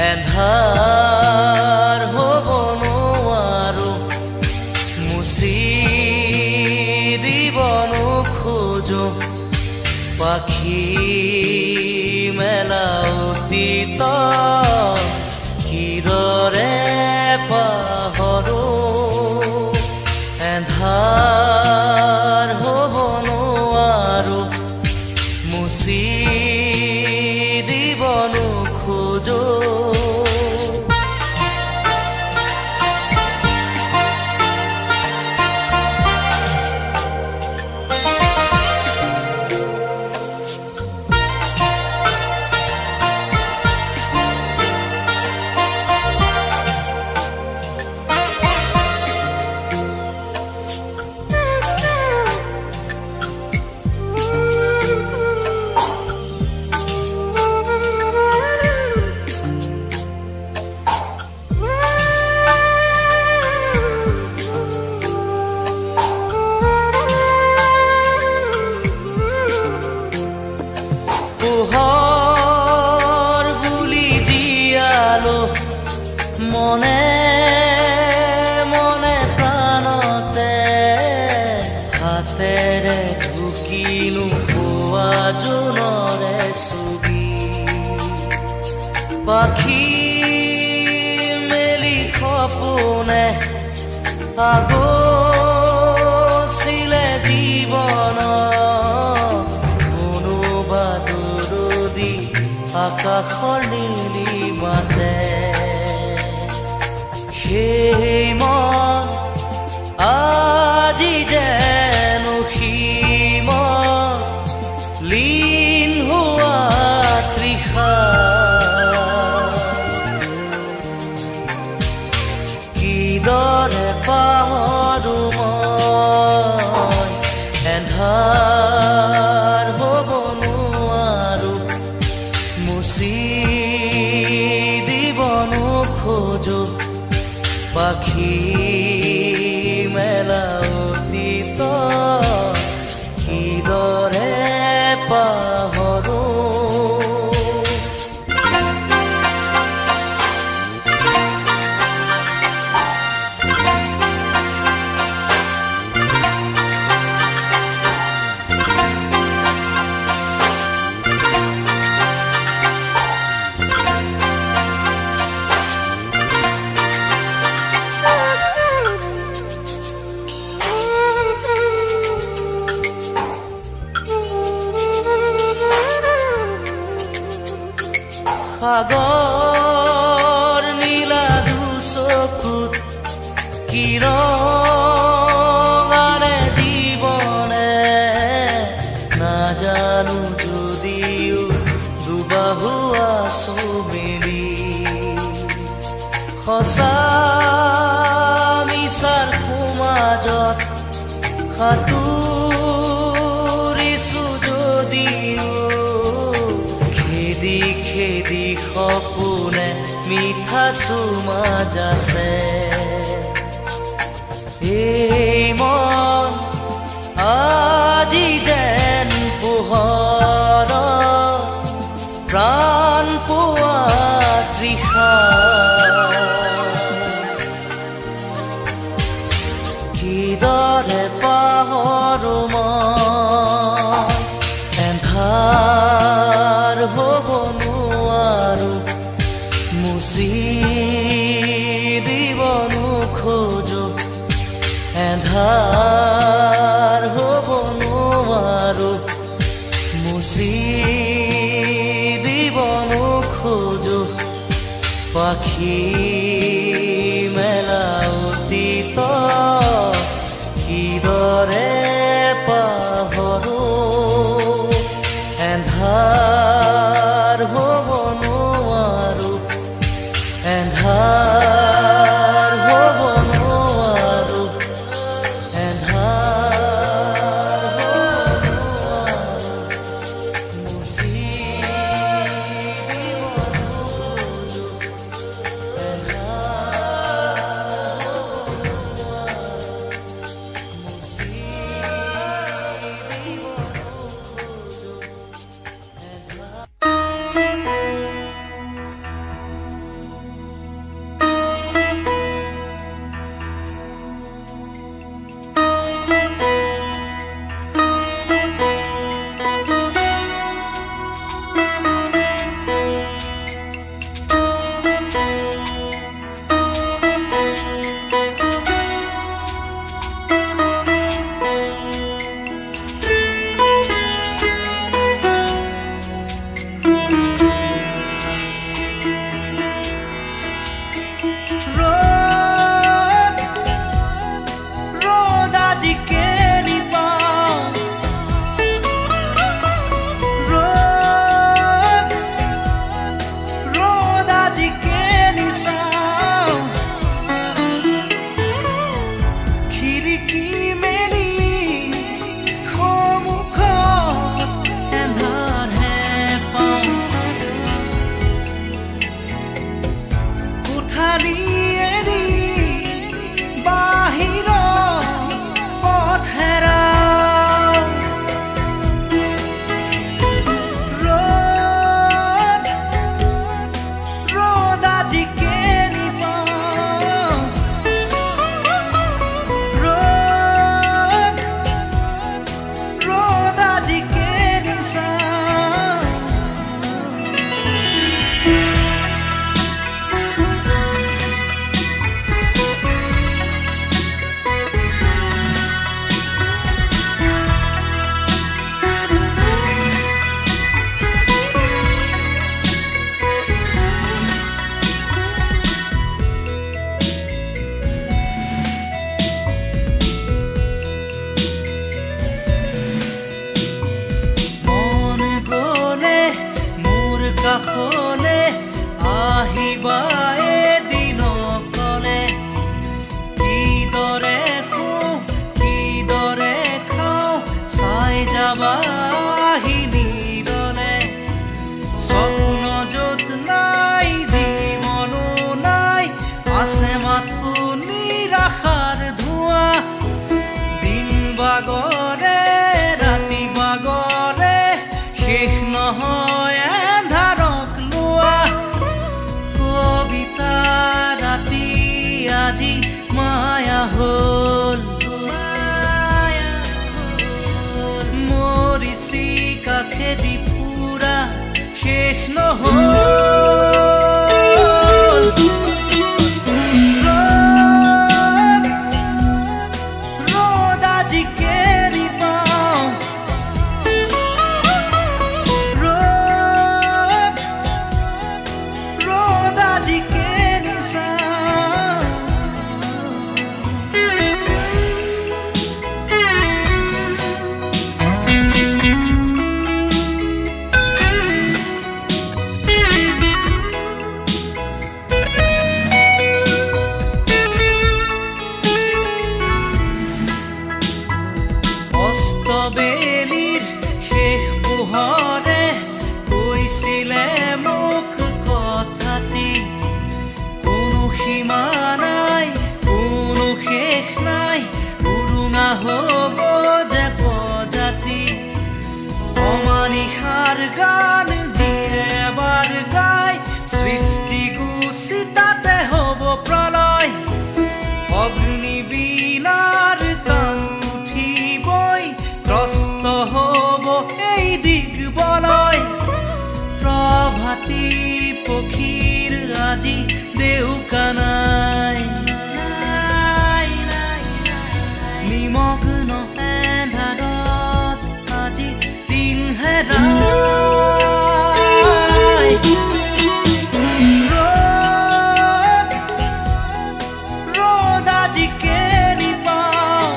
এন্ধাৰ হ'ব নোৱাৰো মুচি দিব নোখোজো পাখি মেলা অতীত কিদৰে পাহৰো এন্ধাৰ হ'ব নোৱাৰো মুচি দিব নোখোজো পোহৰ বুলি জীয়ালো মনে মনে প্ৰাণতে হাতেৰে ঢুকিনো পোৱা জোনৰে ছবি পাখি মেলি সপোনে আগছিলে জীৱন আকাশৰ নীলিমাতে সেই মন আজি যেন সীমত লীন হোৱা তৃষা কিদৰে পাহৰো মই এন্ধাৰ হ'ব নোৱাৰো মুচি দিব নোখোজো পাখি মেলা অতীত কিদৰে পাহৰো সাগৰ নীলা দুচকুত কিৰণাৰে জীৱনে নাজানো যদিও দুবাহু আছো মেলি সঁচা মিছাৰ সমাজত সাঁতুৰিছো যদিও খেদি খেদি সপোনে মিঠা চুমা যাছে এই মন আজি যেন পোহৰ প্ৰাণ পোৱা তৃষা কিদৰে পাহৰো মই এন্ধাৰ হ'ব নোৱাৰো মুচি দিব নোখোজো এন্ধাৰ হ'ব নোৱাৰো মুচি দিব নোখোজো পাখি মেলা অতীত কিদৰে পাহৰো এন্ধাৰ হ'ব নোৱাৰো এন্ধাৰ হ'ব নোৱাৰো এন্ধাৰ হ'ব নোৱাৰো মুচি দিব নোখোজো কাষেদি পুৰা শেষ নহ'ল ৰ'দ আজি কেৰি পাওঁ ৰ'দ আজি কেৰি চাওঁ অস্তবেলিৰ শেষ পোহৰে কৈছিলে মোক কথাটি কোনো সীমা নাই কোনো শেষ নাই উৰুঙা হ'ব যে প্ৰজাতি অমানিশাৰ গান যিয়ে এবাৰ গাই সৃষ্টি গুচি তাতে হ'ব প্ৰলয় অগ্নিবীণাৰ টান উঠিবই ত্ৰস্ত হ'ব এই দিগবলয় প্ৰভাতী পক্ষীৰ আজি দেউকা নাই নিমগ্ন এন্ধাৰত আজি দিন হেৰাই ৰ'দ আজি কেৰি পাওঁ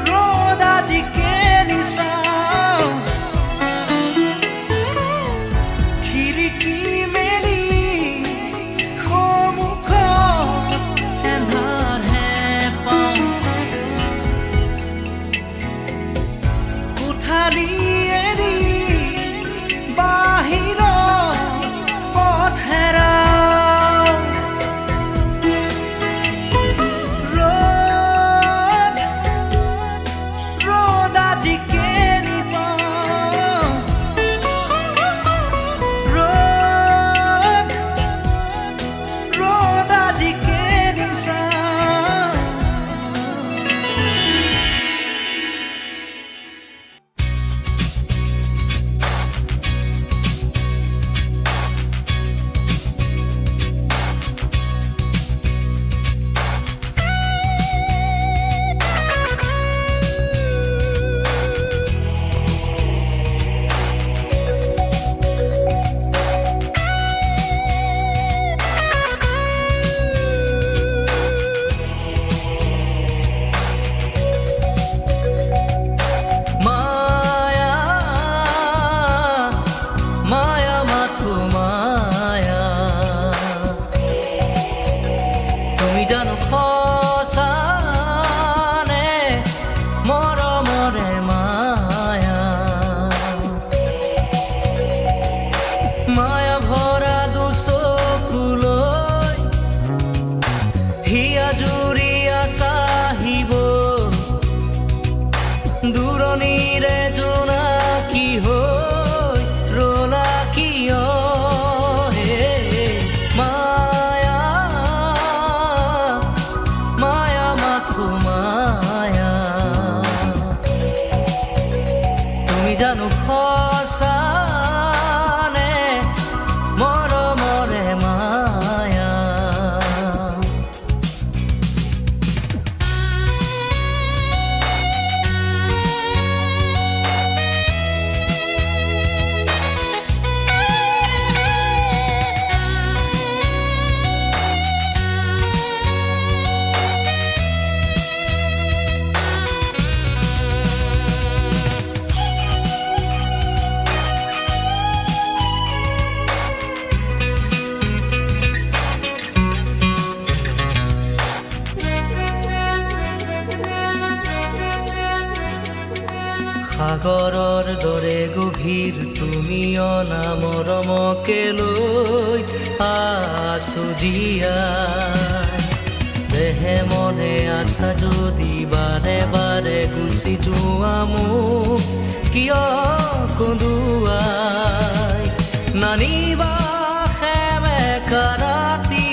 ৰ'দ আজি কেৰি চাওঁ খিৰিকী মেলি সন্মুখত এন্ধাৰহে পাওঁ কোঠালি এৰি বাহিৰত পথ হেৰাওঁ ৰ'দ আজি কেৰি পাওঁ ৰ'দ আজি কেৰি চাওঁ মায়া মায়া মাথো মায়া তুমি জানো সঁচানে মৰমৰে মায়া মায়া ভৰা দুচকুলৈ হিয়া জুৰিয়া চাহিব দূৰণিৰে জোনাকী হৈ ৰলা কিয় হে মায়া মায়া মাথো মায়া তুমি জানো সঁচানে মৰমৰে মায়া সাগৰৰ দৰে গভীৰ তুমি অনা মৰমকে লৈ আছো জীয়াই দেহে মনে আছা যদি বাৰে বাৰে গুচি যোৱা মোক কিয় কন্দুৱাই নানিবা সেমেকা ৰাতি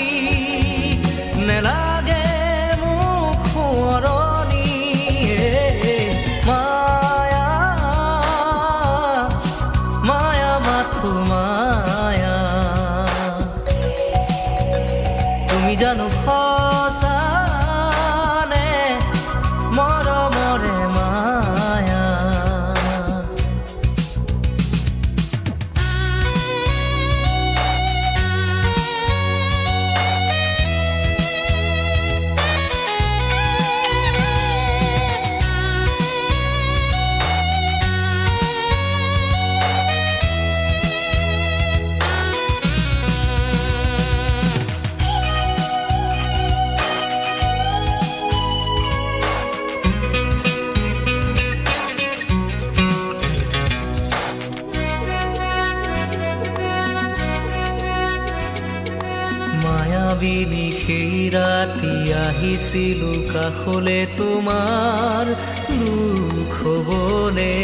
নেলাগে মোক সোঁৱৰণি ৰাতি আহিছিলো কাষলে তোমাৰ দুখ হ'বলে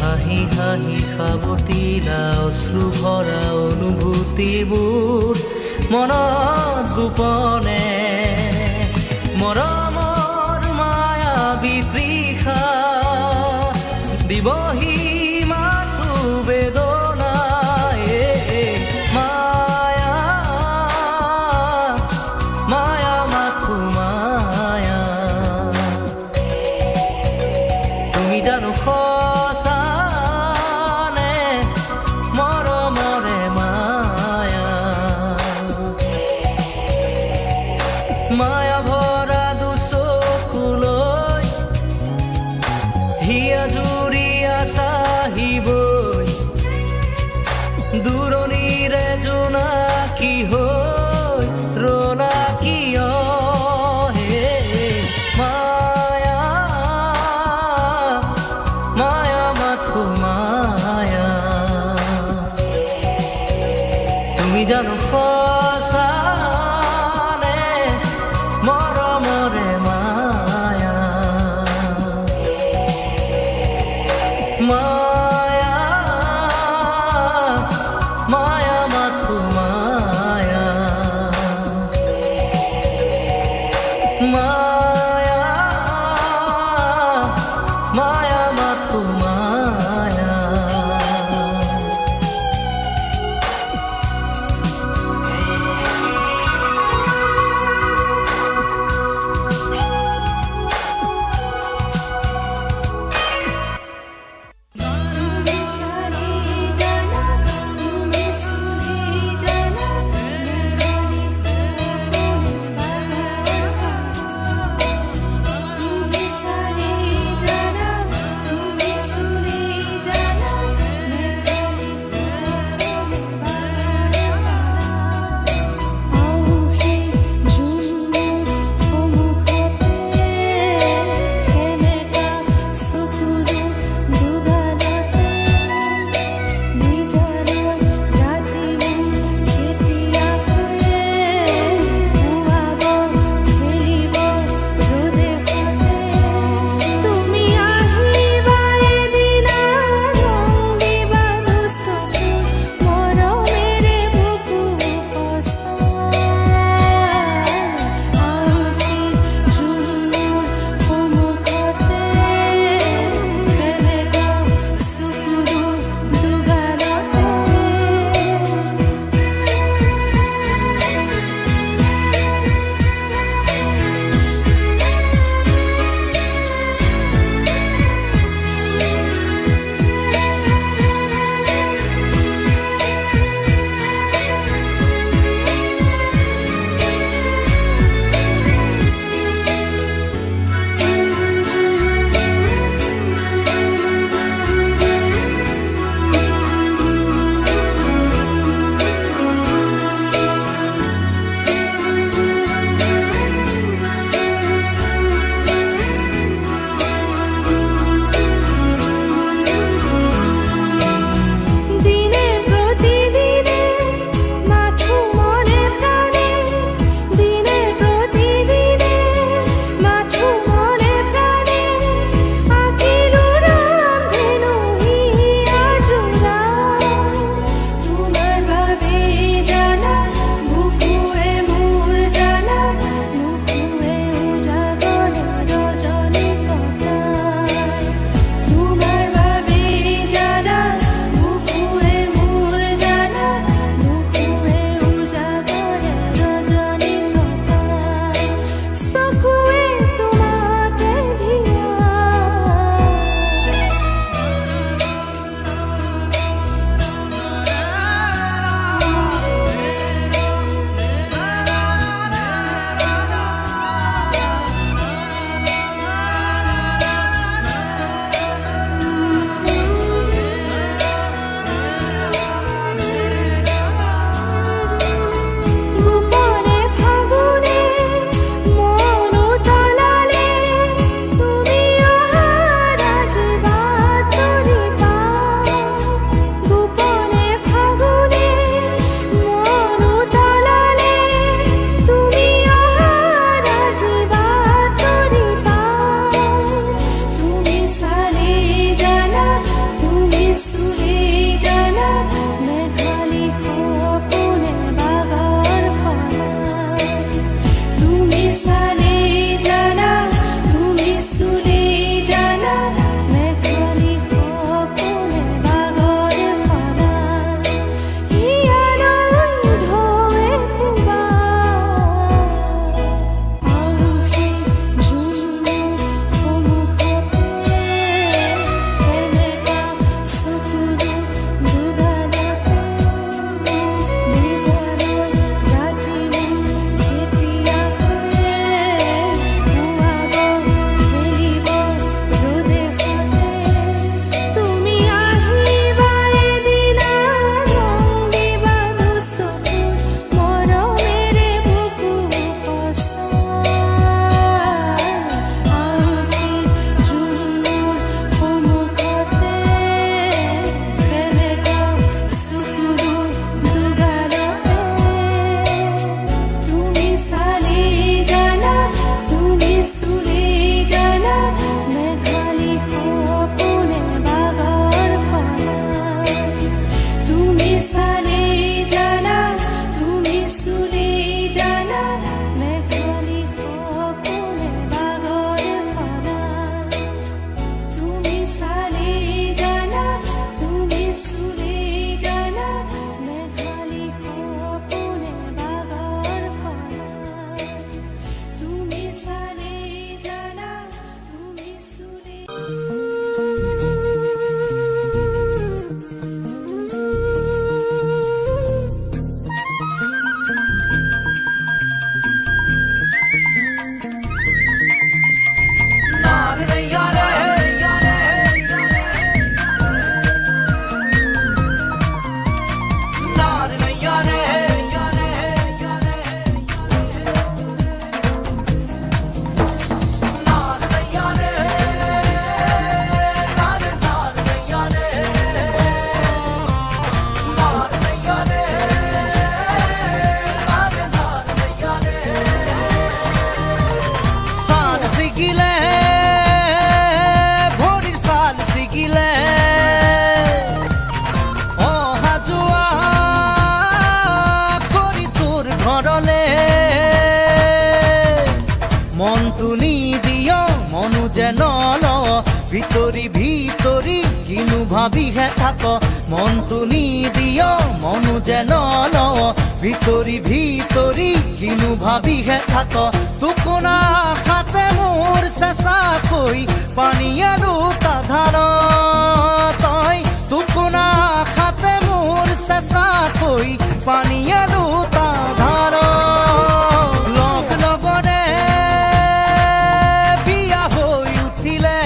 হাঁহি হাঁহি সাৱটিলা অশ্ৰু ভৰা অনুভূতিবোৰ মনত গোপনে মৰমৰ মায়াবী তৃষা দিবহি মাথো বেদনায়ে মায়া মায়া মাথো মায়া তুমি জানো সঁচানে মৰমৰে মায়া মায়া ভৰা দুচকুলৈ হিয়া জুৰিয়া চাহিবই দূৰণিৰে জোনাকী হৈ ৰলা কিয় হে মায়া মায়া মাথো মায়া তুমি জানো সঁচানে মৰমৰে মায়া মায়া মায়া মাথো মায়া মায়া মায়া মাথো মায়া নিদিয় মনু যেন ভিতৰি ভিতৰি কিনো ভাবিহে থাক মনটো নিদিয় মনু যেন ভিতৰি ভিতৰি কিনো ভাবিহে থাক টোকোনা খাতে মোৰ চেঁচাকৈ পানীয়ে দুটা ধাৰ তই টোকোনা খাতে মোৰ চেঁচাকৈ পানীয়ে দুটা ধাৰ লগ লগৰে বিয়া হৈ উঠিলে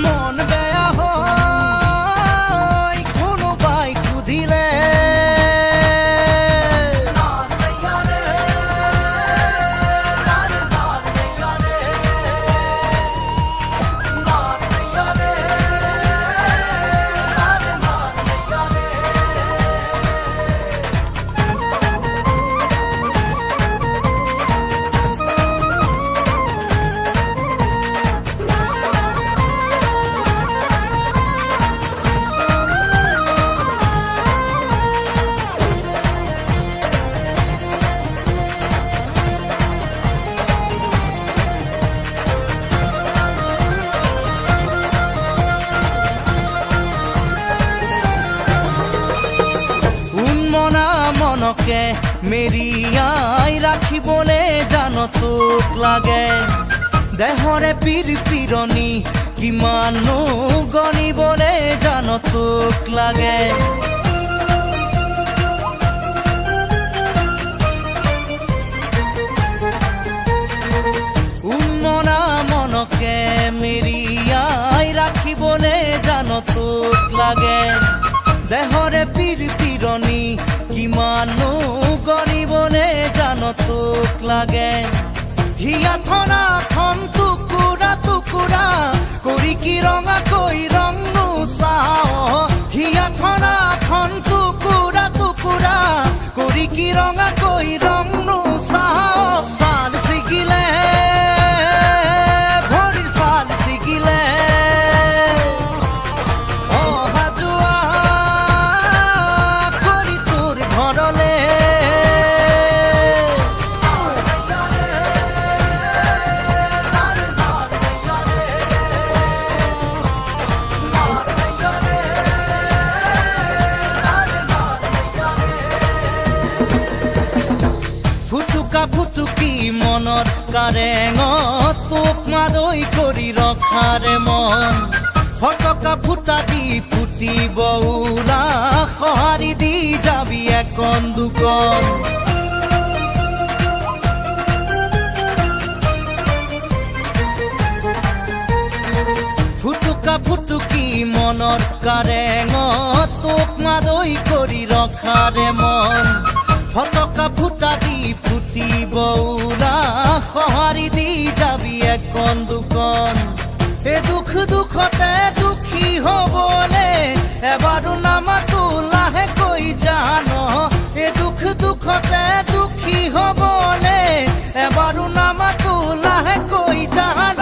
মন বেয়া হয় কোনোবাই সুধিলে মনকে মেৰিয়াই ৰাখিবলে জান তোক লাগে দেহৰে পিৰপিৰণি কিমানো গণিবলে জান তোক লাগে উন্মনা মনকে মেৰিয়াই ৰাখিবলে জান তোক লাগে দেহৰে পিৰপিৰণি কিমানো গণিবলে জান তোক লাগে হিয়া থনা থন টুকুৰা টুকুৰা কৰি কি ৰঙাকৈ ৰংনো চাওঁ হিয়া থনা থন টুকুৰা টুকুৰা কৰি কি ৰঙাকৈ ৰংনো চাওঁ ছাল ছিগিলে ভৰিৰ ছাল ছিগিলে ফুটুকি মনত কাৰেঙত তোক মাদৈ কৰি ৰখাৰে মন ফটকা ফুটা দি ফুটিব উৰা সঁহাৰি দি যাবি একন দুকন ফুটুকি মনত কাৰেঙত তোক মাদৈ কৰি ৰখাৰে মন ফটকা ফুটা দি ফুটিব উৰা সঁহাৰি দি যাবি একন দুকন এ দুখ দুখতে দুখী হবলে এবাৰো নামাতো লাহেকৈ জান এ দুখ দুখতে দুখী হবলে এবাৰো নামাতো লাহেকৈ জান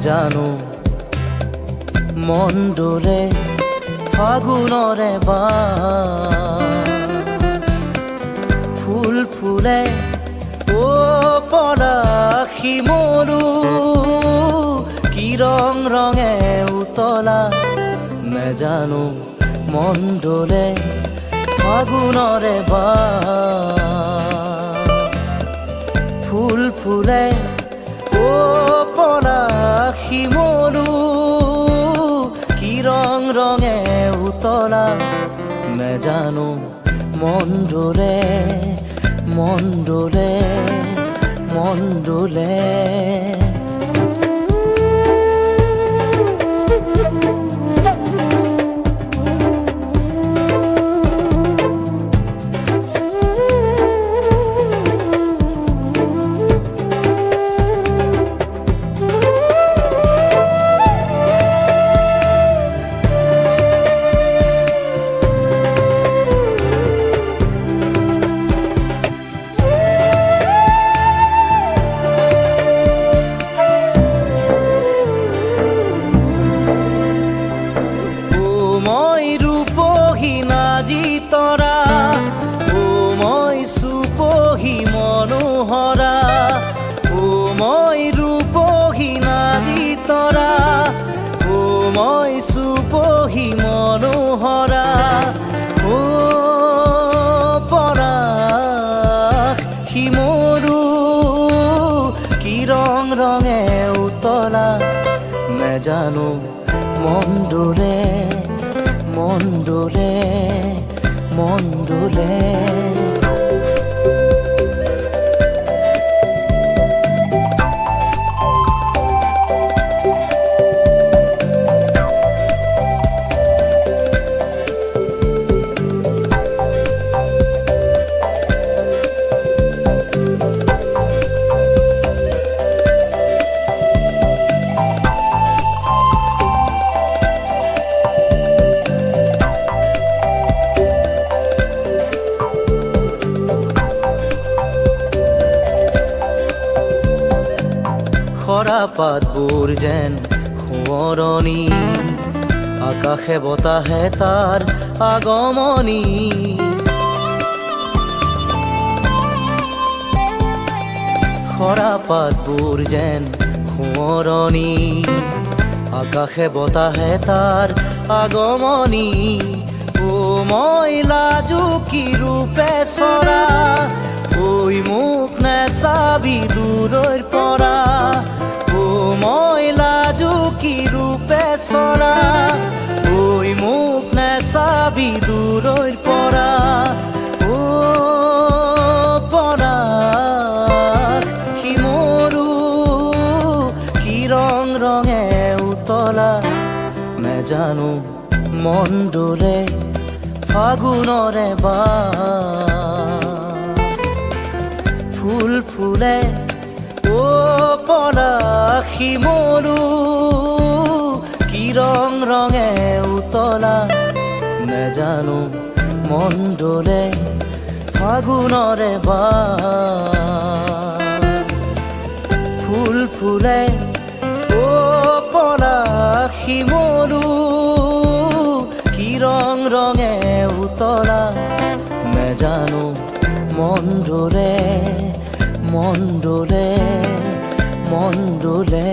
জানো মন্দৰে ফাগুনৰে বাৰ ফুল ফুলে অ পলাশী মৰু কি ৰং ৰঙে উতলা নেজানো মন ডোলে ফাগুনৰে ফুল ফুলে ও পলাশী মৰু কি ৰং ৰঙে উতলা নেজানো মন ডোলে মন ডোলে মন ডোলে তৰা ও মই সুপহী মনোহৰা ও মই ৰূপহী নাৰী তৰা ও মই সুপহী মনোহৰা ও পলাশী মৰু কি ৰং ৰঙে উতলা নেজানো মন ডোলে মন ডোলে মন ডোলে খৰা পাতবোৰ যেন সোঁৱৰণি আকাশে বতাহে তাৰ আগমনি খৰা পাতবোৰ যেন সোঁৱৰণি আকাশে বতাহে তাৰ আগমনি ও মই লাজুকী ৰূপে চৰা ঐ মোক নেচাবি দূৰৈৰ পৰা ও মই লাজুকী ৰূপে চৰা ঐ মোক নেচাবি দূৰৈৰ পৰা ও পলাশী মৰু কি ৰং ৰঙে উতলা নেজানো মন ডোলে ফাগুনৰে ফুল ফুলে ও পলাশী মৰু কি ৰং ৰঙে উতলা নেজানো মন ডোলে ফাগুনৰে ফুল ফুলে ও পলাশী মৰু কি ৰং ৰঙে উতলা নেজানো মন ডোলে মন ডোলে মন ডোলে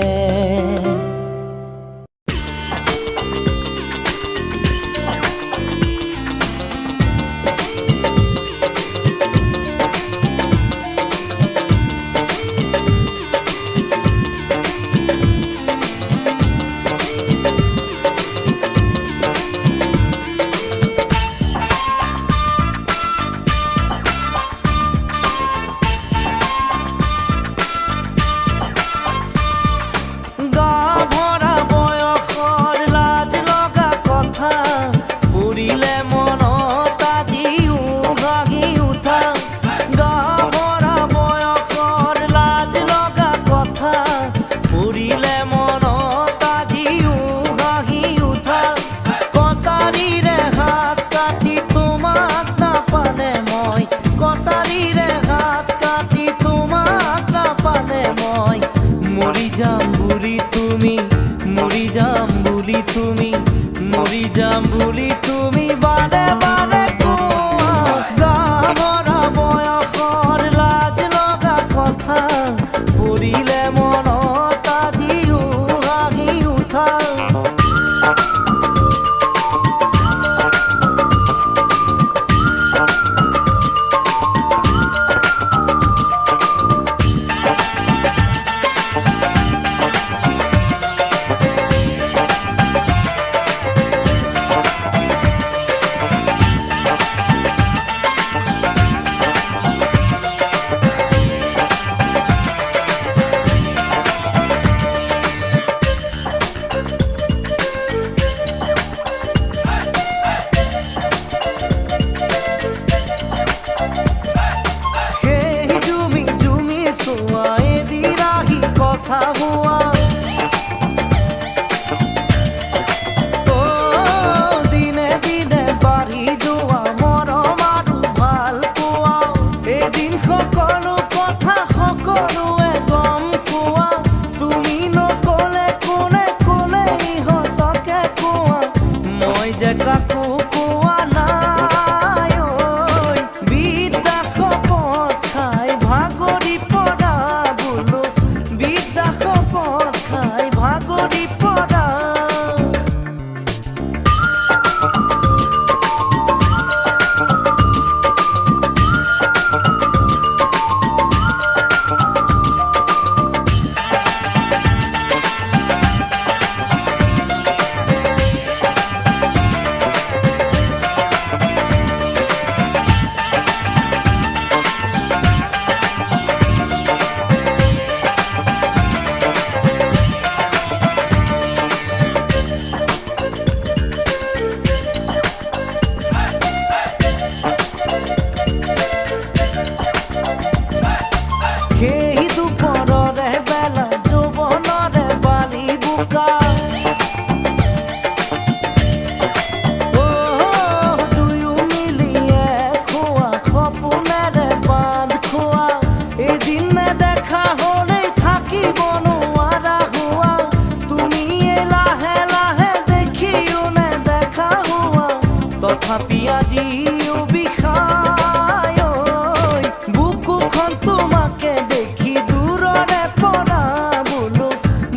যাম বুলি তুমি বাৰে বাৰে কোৱা, গাভৰা বয়সৰ লাজ লগা কথা পৰিলে মনত আজিও হাঁহি উঠা দিনে দিনে বাঢ়ি যোৱা মৰম আৰু ভাল পোৱা এদিন সকলো কথা সকলোৱে গম পোৱা তুমি নকলে কোনে কোনে ইহঁতকে কোৱা মই যে কাকো কোৱা নাই বিদ্যা শপত খাই ভাগৰি পৰা বোলো বিদ্যা শপত খাই ভাগৰি পৰা সেই দুপৰৰে বেলা যৌৱনৰে বালি বোকা দুয়ো মিলিয়ে খোৱা সপোনেৰে বান্ধ খোৱা এদিন নেদেখা হ'লেই থাকিব নোৱাৰা হোৱা তুমি লাহে লাহে দেখিও নেদেখা হোৱা তথাপি আজিও বিষায় বুকুখন তোমাকে দেখি দূৰৰে পৰা বোলো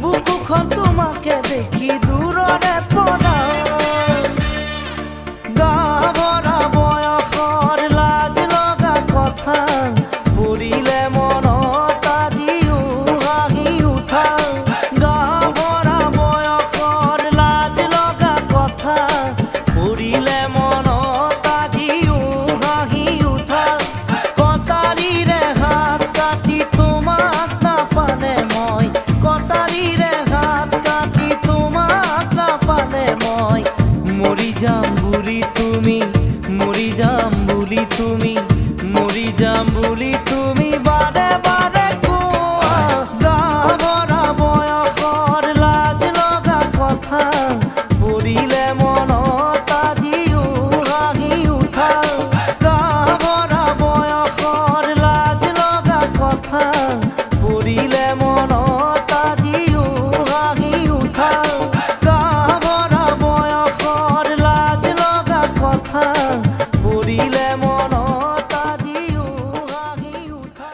বুকুখন তোমাকে দেখি দূৰৰে পৰা গা ভৰা বয়সৰ লাজ লগা কথা পৰিলে মনত আজিও হাঁহি উঠা গা ভৰা বয়সৰ লাজ লগা কথা পৰিলে মনত আজিও হাঁহি উঠা কটাৰীৰে হাত কাটি তোমাক নাপালে মই কটাৰীৰে হাত কাটি তোমাক নাপালে মই মৰি যাম বুলি তুমি মৰি যাম বুলি তুমি মৰি যাম বুলি তুমি বাৰে বাৰে কোৱা গা ভৰা বয়সৰ লাজ লগা কথা পৰিলে মনত আজিও হাঁহি উঠা গা ভৰা বয়সৰ লাজ লগা কথা পৰিলে মনত আজিও হাঁহি উঠা গা ভৰা বয়সৰ লাজ লগা কথা পৰিলে মনত আজিও হাঁহি উঠা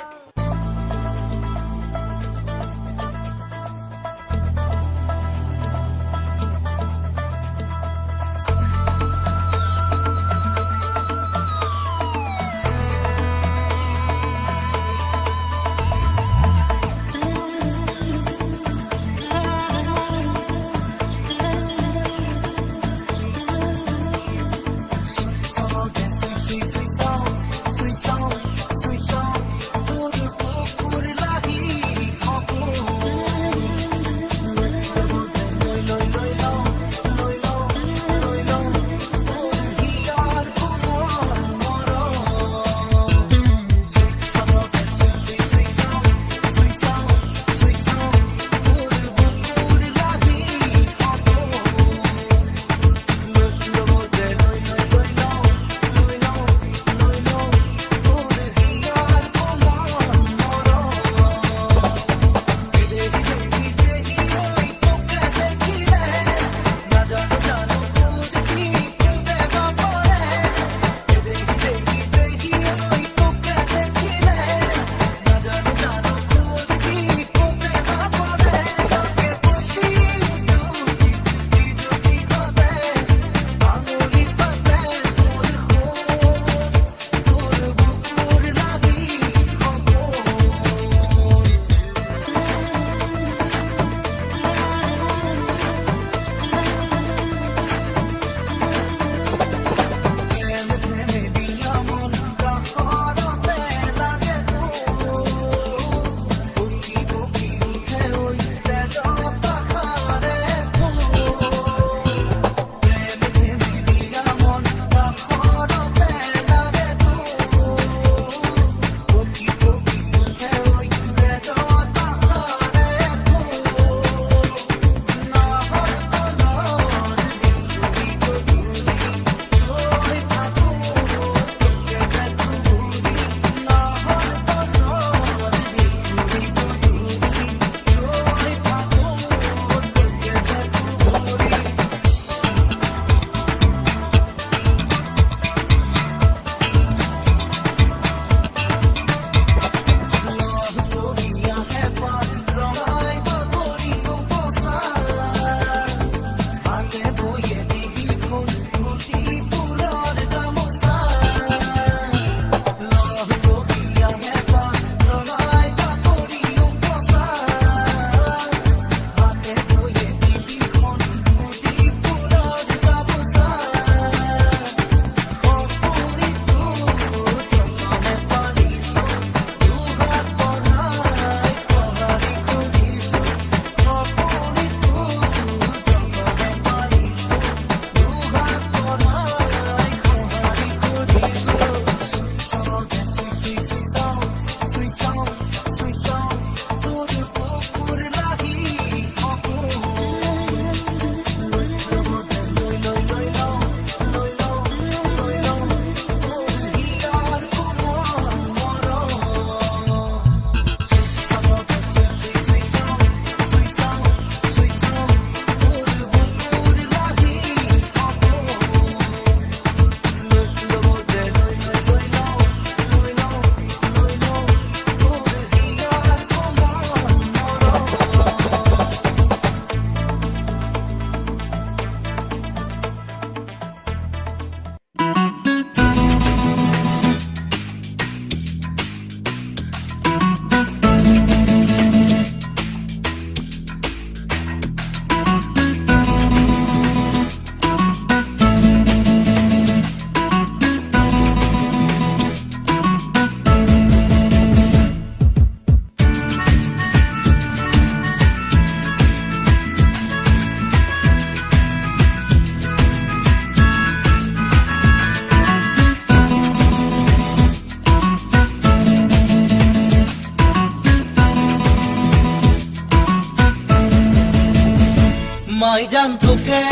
মাই জান তোকে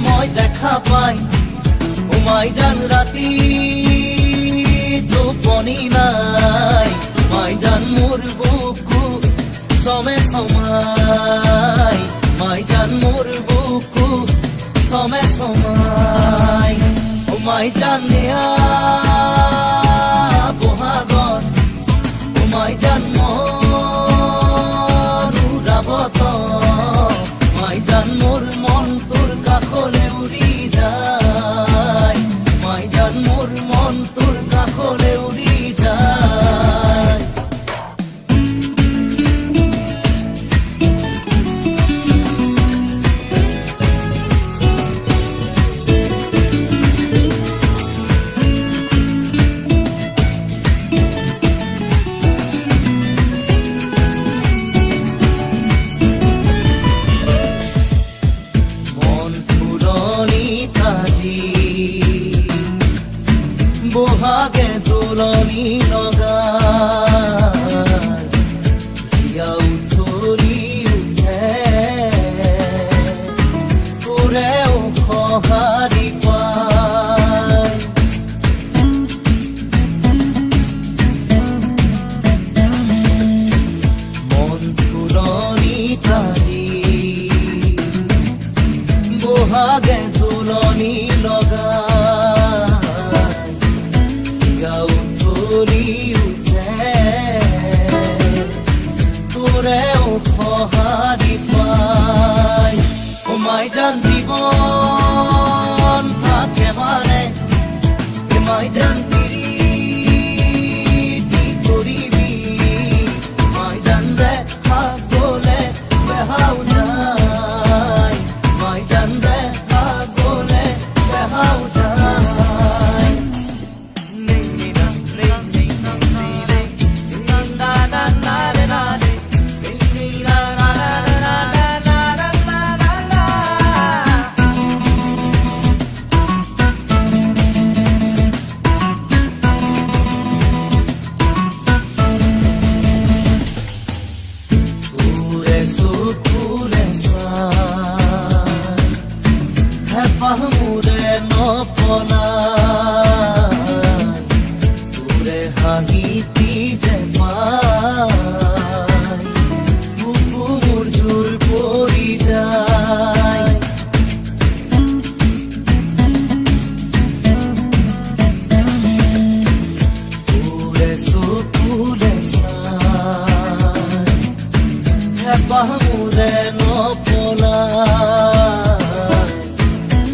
মই দেখা পাই মাই জান ৰাতি টোপনি নাই মাই জান মোৰ বুকু সমে সমাই মাই জান মোৰ বুকু সমে সমাই মাই জান নিয়া বহাগৰ মাই জান মন উৰাবত মাই জান মোৰ মন তোৰ কাষলে উৰি যায় মাই জান মোৰ মন তোৰ কাষলে উৰি যায় বহাগে দোলনি লগা হিয়া উঠলি উঠে তোৰেও সঁহাৰি পায় মন ফুলনি তাজি বহাগে দোলনি লগা সঁহাৰি পায় মাই জান জীৱন থাকে মানে মাই জান পিৰিতি কৰিবি মাই জান যে গ'লে বেহাও যায় মাই জান যে গ'লে বেহাও যায় তোৰে হাঁহিতি যে পাই বুকু মোৰ জোৰ পৰি যায় তোৰে চকুৰে চাই হেঁপাহ মোৰে নপলাই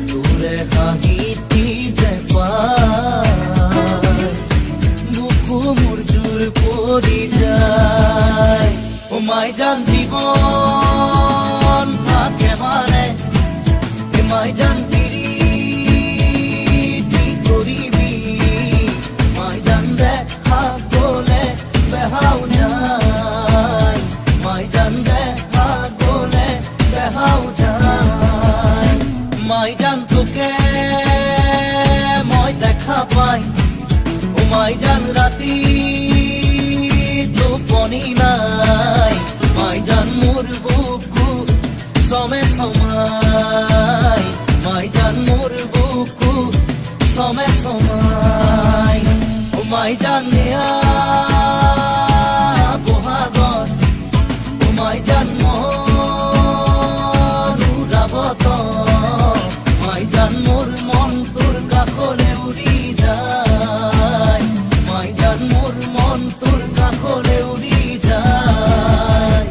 তোৰে হাঁহিতি যে পাই বুকু মোৰ জোৰ পৰি যায় মাই জান জীৱন থাকে মানে মাই জান পিৰিতি কৰিবি মাই জান দেখা গ'লে বেহাও যায় মাই জান দেখা গ'লে বেহাও যায় মাই জান তোকে মই দেখা পাই মাই জান ৰাতি টোপনি নাই মাই জান মোৰ বুকু সমে সমাই মাই জান মোৰ বুকু সমে সমাই মাই জান নিয়া বহাগৰ মাই জান মন উৰাবত মাই জান মোৰ মন তোৰ কাষলে উৰি যায় মাই জান মোৰ মন তোৰ কাষলে উৰি যায়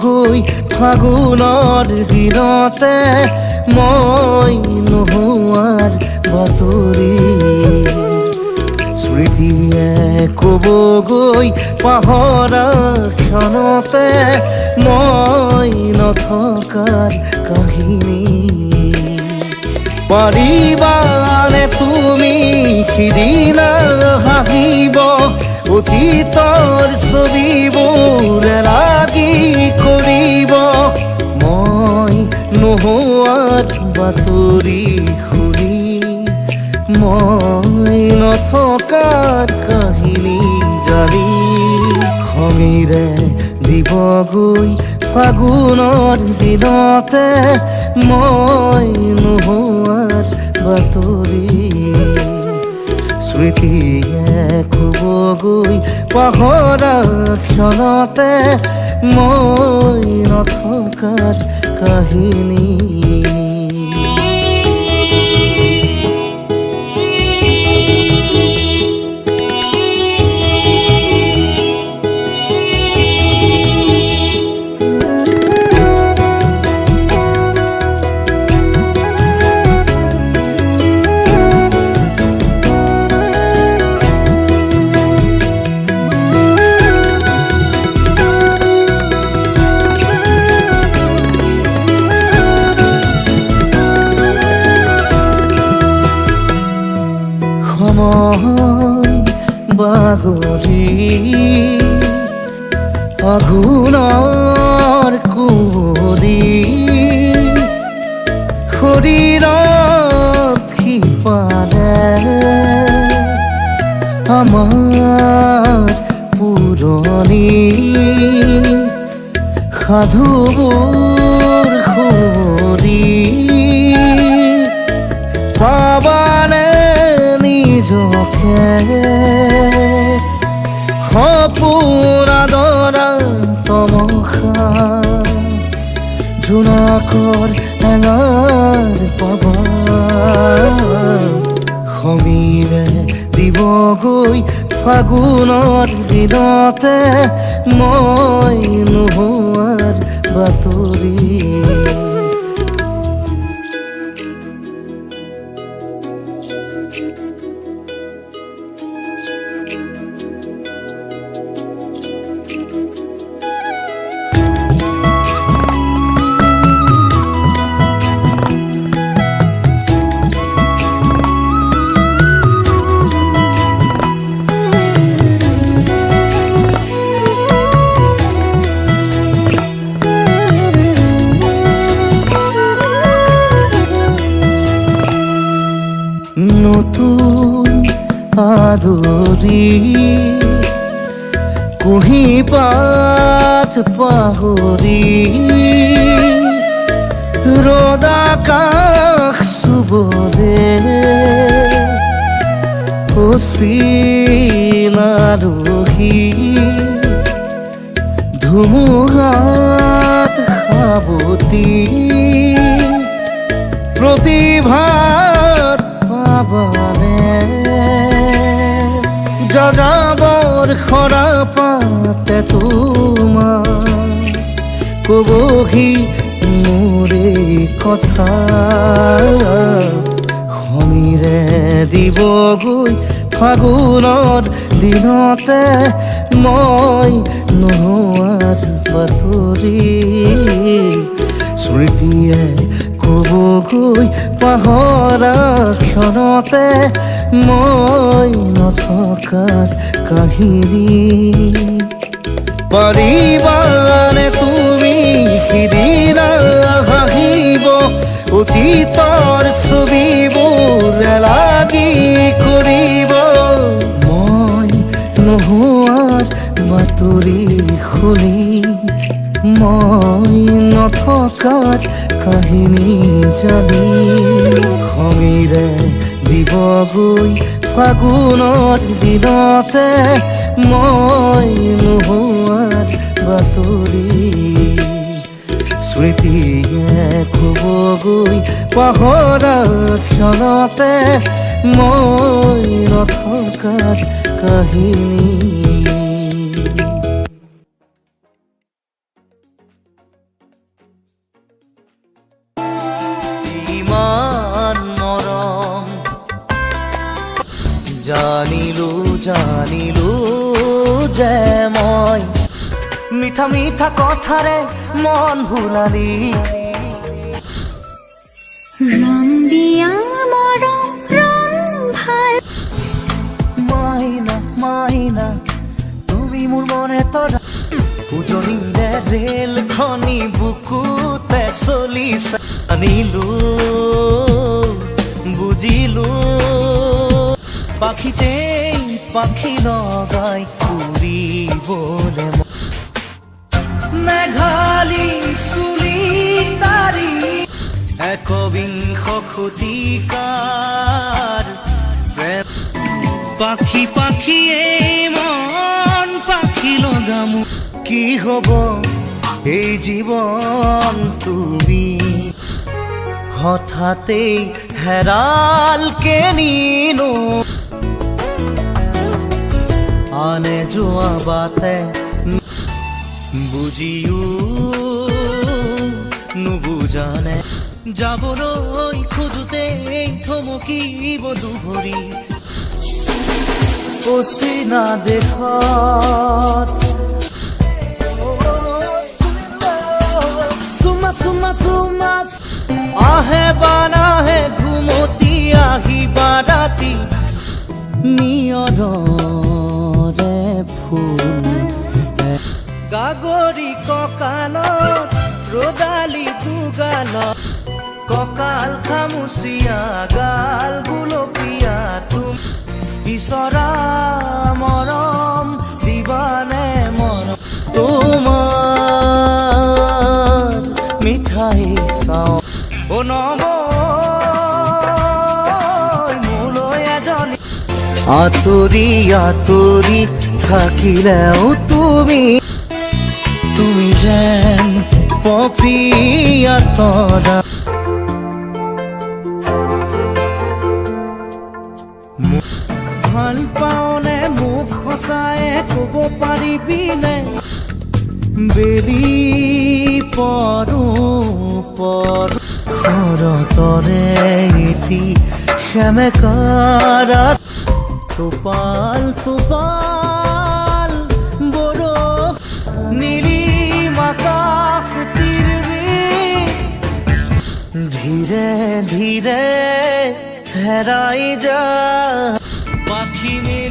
গৈ ফাগুনৰ দিনতে মই নোহোৱাৰ বাতৰি স্মৃতিয়ে ক'বগৈ পাহৰা ক্ষণতে মই নথকাৰ কাহিনী পাৰিবানে তুমি সিদিনা হাঁহিব অতীতৰ ছবিবোৰ লাগি কৰিব মই নোহোৱাৰ বাতৰি শুনি মই নথকাৰ কাহিনী জানি খঙেৰে দিবগৈ ফাগুনৰ দিনতে মই নোহোৱাৰ বাতৰি স্মৃতিয়ে ক'বগৈ পাহৰা ক্ষণতে মই নথকাৰ কাহিনী সময় বাগৰি আঘোণৰ কুঁৱৰী শৰীৰত সিপাৰে আমাৰ পুৰণি সাধুবোৰ সুঁৱৰি পাবানে নিজকে সপোন আদৰা তমসা জোনাকৰ এঙাৰ পাবা সমীৰে দিবগৈ ফাগুনৰ দিনতে মই নোহোৱাৰ বাতৰি নতুন আদৰি কুঁহি পাত পাহৰি ৰ'দ আকাশ চুবলে অচিন আলহী ধুমুহাত সাৱতি প্ৰতিভাত পাবানে যাযাবৰ খৰা পাতে তোমাৰ ক'বহি মোৰে কথা সমীৰে দিবগৈ ফাগুনৰ দিনতে মই নোহোৱাৰ বাতৰি স্মৃতিয়ে ক'বগৈ পাহৰা ক্ষণতে মই নথকাৰ কাহিনী পাৰিবানে তুমি সিদিনা হাঁহিব অতীতৰ ছবিবোৰ লাগি কৰিব মই নোহোৱাৰ বাতৰি শুনি মই নথকাৰ কাহিনী জানি খঙেৰে দিবগৈ ফাগুনৰ দিনতে মই নোহোৱাৰ বাতৰি স্মৃতিয়ে ক'বগৈ পাহৰা ক্ষণতে মই নথকাৰ কাহিনী ইমান মৰম জানিলো জানিলো যে মই মিঠা মিঠা কথাৰে মন ভুলালি ৰং দিয়া মৰম ৰং ভাল মাইনা মাইনা তুমি মোৰ মনে তৰা উজনিৰে ৰেল খনি বুকুতে চলিছে আনিলো বুজিলো পাখিতেই পাখি লগাই উৰিবলে মেঘালী চুলি তাৰি একবিংশ শতিকাৰ প্ৰেম পাখি পাখিয়ে মন পাখি লগামো কি হব এই জীৱন তুমি হঠাতেই হেৰাল কেনিনো আনে যোৱা বাটে বুজিও নুবুজানে যাবলৈ খোজোতেই থমকিব দুভৰি অচিনা দেশত চুমা চুমা চুমা আহে বানাহে ঘুমতি আহিবা ৰাতি নিয়ৰে ফুল গাগৰি কঁকালত ৰদালি দুগালত কঁকাল খামুচিয়া গাল গুলপীয়া তুম বিচৰা মৰম দিবানে মৰম তোমাৰ মিঠাই চাওঁ অ নব মোলৈ এজনী আঁতৰি আঁতৰি থাকিলেও তুমি তুমি যেন পপিয়া তৰা ভাল পাওনে মোক সঁচাই ক'ব পাৰিবিনে বেলি পৰো পৰো শৰতৰে এটি সেমেকাৰাত টোপাল টোপাল বৰষ নীলিম আকাশ তিৰবিৰ ধীৰে ধীৰে হেৰাই যা পাখি মেলি